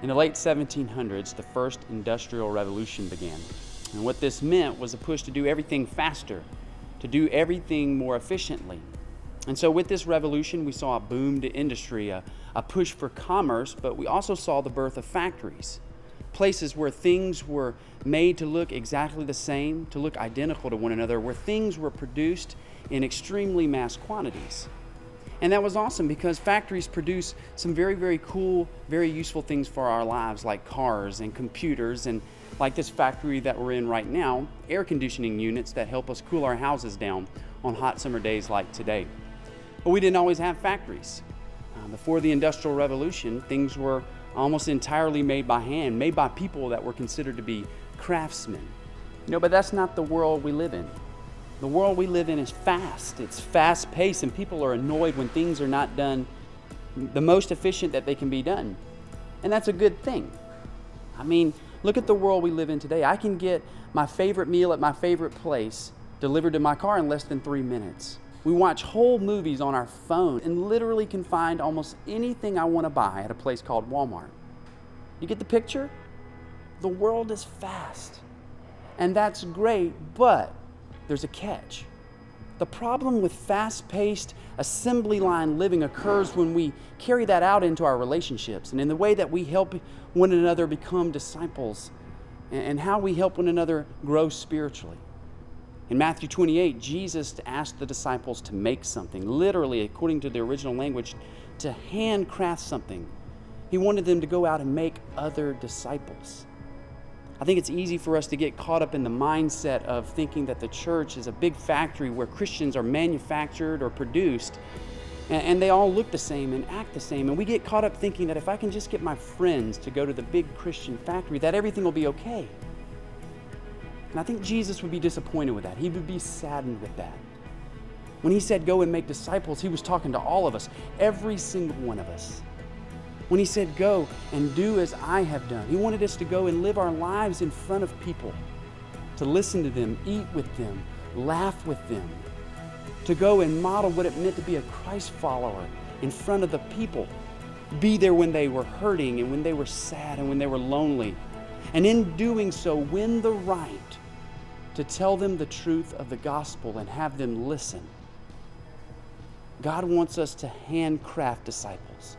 In the late 1700s, the first industrial revolution began. And what this meant was a push to do everything faster, to do everything more efficiently. And so with this revolution, we saw a boom to industry, a push for commerce, but we also saw the birth of factories, places where things were made to look exactly the same, to look identical to one another, where things were produced in extremely mass quantities. And that was awesome because factories produce some very, very cool, very useful things for our lives, like cars and computers, and like this factory that we're in right now, air conditioning units that help us cool our houses down on hot summer days like today. But we didn't always have factories. Before the Industrial Revolution, things were almost entirely made by hand, made by people that were considered to be craftsmen. But that's not the world we live in. The world we live in is fast. It's fast-paced, and people are annoyed when things are not done the most efficient that they can be done. And that's a good thing. I mean, look at the world we live in today. I can get my favorite meal at my favorite place delivered to my car in less than 3 minutes. We watch whole movies on our phone and literally can find almost anything I want to buy at a place called Walmart. You get the picture? The world is fast. And that's great, but there's a catch. The problem with fast-paced, assembly line living occurs when we carry that out into our relationships and in the way that we help one another become disciples and how we help one another grow spiritually. In Matthew 28, Jesus asked the disciples to make something, literally, according to the original language, to handcraft something. He wanted them to go out and make other disciples. I think it's easy for us to get caught up in the mindset of thinking that the church is a big factory where Christians are manufactured or produced, and they all look the same and act the same. And we get caught up thinking that if I can just get my friends to go to the big Christian factory, that everything will be okay. And I think Jesus would be disappointed with that. He would be saddened with that. When he said, go and make disciples, he was talking to all of us, every single one of us. When he said, go and do as I have done, he wanted us to go and live our lives in front of people, to listen to them, eat with them, laugh with them, to go and model what it meant to be a Christ follower in front of the people, be there when they were hurting and when they were sad and when they were lonely, and in doing so, win the right to tell them the truth of the gospel and have them listen. God wants us to handcraft disciples.